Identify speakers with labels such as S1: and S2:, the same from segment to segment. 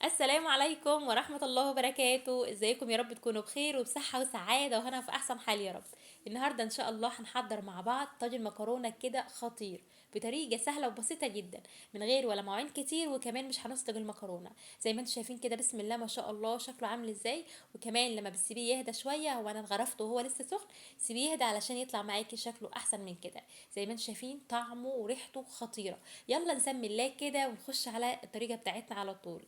S1: السلام عليكم ورحمة الله وبركاته. ازيكم؟ يا رب تكونوا بخير وبصحة وسعادة وهنا في احسن حال يا رب. النهاردة ان شاء الله هنحضر مع بعض طاجن مكرونة كده خطير بطريقة سهلة وبسيطة جدا، من غير ولا مواعين كتير، وكمان مش هنسلق المكرونة. زي ما انتم شايفين كده، بسم الله ما شاء الله شكله عامل ازاي. وكمان لما بتسيبيه يهدى شوية، هو انا اتغرفته وهو لسه سخن، سيبيه يهدى علشان يطلع معاكي شكله احسن من كده. زي ما انتم شايفين طعمه وريحته خطيرة. يلا نسمي الله كده ونخش على الطريقة بتاعتنا على طول.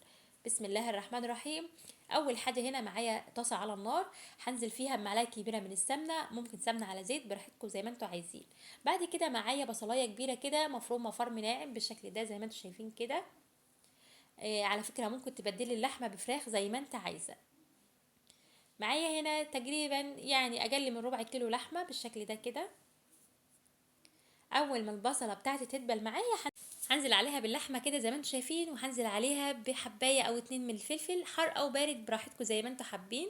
S1: بسم الله الرحمن الرحيم. اول حاجه هنا معايا طاسه على النار، هنزل فيها بمعلقه كبيره من السمنه، ممكن سمنه على زيت براحتكم زي ما انتوا عايزين. بعد كده معايا بصلايه كبيره كده مفرومه فرم ناعم بالشكل ده زي ما انتوا شايفين كده. على فكره ممكن تبدلي اللحمه بفراخ زي ما انت عايزه. معايا هنا تقريبا يعني اقل من ربع كيلو لحمه بالشكل ده كده. اول ما البصله بتاعتي تدبل معايا هنزل عليها باللحمه كده زي ما انتم شايفين، وهنزل عليها بحبايه او اتنين من الفلفل حار او بارد براحتكم زي ما انتم حابين.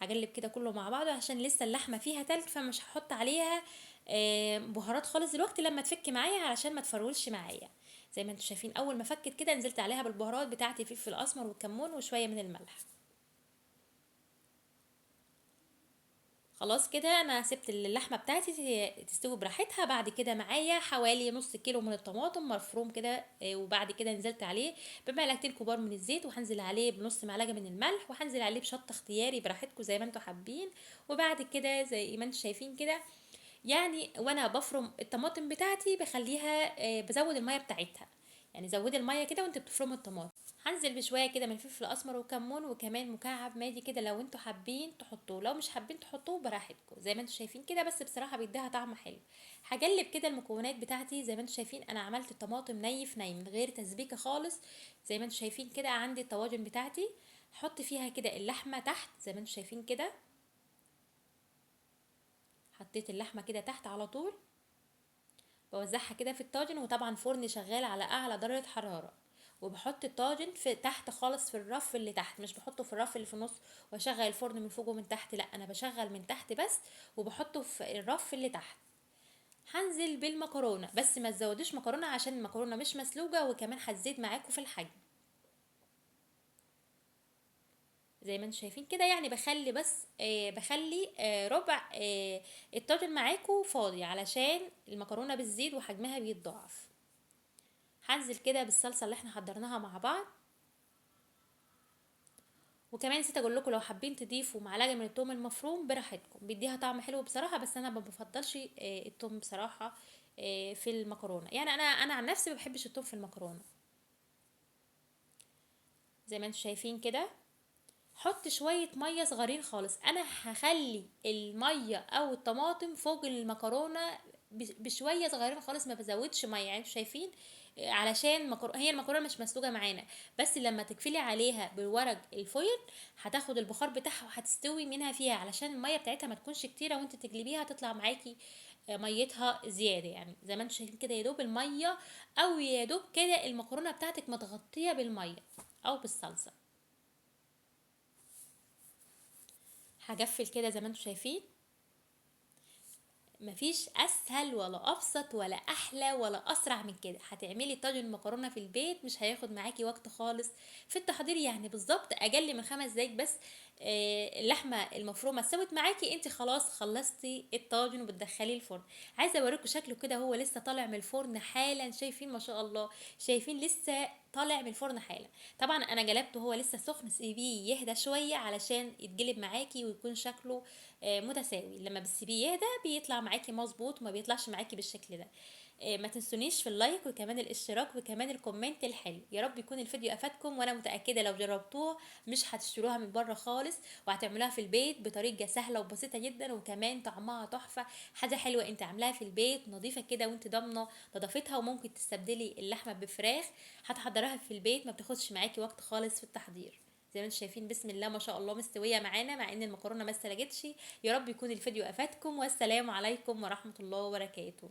S1: هقلب كده كله مع بعضه عشان لسه اللحمه فيها تلج، فمش هحط عليها بهارات خالص دلوقتي لما تفك معايا علشان ما تفرولش معايا. زي ما انتم شايفين اول ما فكت كده نزلت عليها بالبهارات بتاعتي، فلفل اسمر وكمون وشويه من الملح. خلاص كده انا سبت اللحمه بتاعتي تستوي براحتها. بعد كده معايا حوالي نص كيلو من الطماطم مفروم كده، وبعد كده نزلت عليه بمعلقتين كبار من الزيت، وهنزل عليه بنص معلقه من الملح، وهنزل عليه بشطه اختياري براحتكم زي ما انتوا حابين. وبعد كده زي ما انتوا شايفين كده، يعني وانا بفرم الطماطم بتاعتي بخليها بزود الميه بتاعتها. يعني زودي الميه كده وانت بتفرمي الطماطم. هنزل بشويه كده من الفلفل الاسمر وكمون وكمان مكعب ماجي كده، لو انتوا حابين تحطوه، لو مش حابين تحطوه براحتكم زي ما انتوا شايفين كده، بس بصراحه بيديها طعم حلو. هقلب كده المكونات بتاعتي زي ما انتوا شايفين. انا عملت الطماطم ني من غير تسبيكه خالص. زي ما انتوا شايفين كده عندي الطواجن بتاعتي، حط فيها كده اللحمه تحت زي ما انتوا شايفين كده. حطيت اللحمه كده تحت على طول، بوزعها كده في الطاجن، وطبعا فرن شغال على اعلى درجة حرارة. وبحط الطاجن في تحت خالص في الرف اللي تحت، مش بحطه في الرف اللي في النص واشغل الفرن من فوق ومن تحت، لا انا بشغل من تحت بس، وبحطه في الرف اللي تحت. هنزل بالمكرونة، بس ما تزودوش مكرونة عشان المكرونة مش مسلوقة، وكمان هتزيد معاكم في الحجم. زي ما انتم شايفين كده، يعني بخلي بس بخلي ربع الطاجن معاكم فاضي علشان المكرونة بتزيد وحجمها بيتضاعف. هنزل كده بالصلصه اللي احنا حضرناها مع بعض. وكمان نسيت اقول لكم، لو حابين تضيفوا معلقه من الثوم المفروم براحتكم، بيديها طعم حلو بصراحه، بس انا ما بفضلش الثوم بصراحه في المكرونه. يعني انا عن نفسي ما بحبش الثوم في المكرونه. زي ما انتم شايفين كده، حط شويه ميه صغيرين خالص. انا هخلي الميه او الطماطم فوق المكرونه بشويه صغيرين خالص، ما بزودش ميه. يعني انتوا شايفين علشان هي المكرونه مش مسلوقه معانا، بس لما تكفلي عليها بالورق الفويل هتاخد البخار بتاعها وهتستوي منها فيها، علشان الميه بتاعتها ما تكونش كتيره وانت تقلبيها تطلع معاكي ميتها زياده. يعني زي ما انتوا شايفين كده، يا دوب الميه او يا دوب كده المكرونه بتاعتك متغطيه بالميه او بالصلصه. هقفل كده زي ما انتوا شايفين. مفيش اسهل ولا ابسط ولا احلى ولا اسرع من كده. هتعملي طاجن مكرونه في البيت مش هياخد معاكي وقت خالص في التحضير، يعني بالظبط اقل من 5 دقايق بس. اللحمه المفرومه استوت معاكي، انت خلاص خلصتي الطاجن وبتدخليه الفرن. عايزه اوريكم شكله كده، هو لسه طالع من الفرن حالا. شايفين ما شاء الله؟ شايفين لسه طالع من الفرن حالا. طبعا انا جلبته هو لسه سخن، سيبيه يهدى شويه علشان يتجلب معاكي ويكون شكله متساوي. لما بتسيبيه يهدى بيطلع معاكي مظبوط وما بيطلعش معاكي بالشكل ده. ما تنسونيش في اللايك وكمان الاشتراك وكمان الكومنت الحلو. يا رب يكون الفيديو افادكم، وانا متاكده لو جربتوها مش هتشتروها من بره خالص، وهتعملوها في البيت بطريقه سهله وبسيطه جدا، وكمان طعمها تحفه. حاجه حلوه انت عاملاها في البيت نظيفه كده وانت ضامنه نظافتها، وممكن تستبدلي اللحمه بفراخ. هتحضرها في البيت ما بتاخدش معاكي وقت خالص في التحضير. زي ما انتم شايفين بسم الله ما شاء الله مستويه معانا، مع ان المكرونه ما استلجتش. يا رب يكون الفيديو افادكم، والسلام عليكم ورحمه الله وبركاته.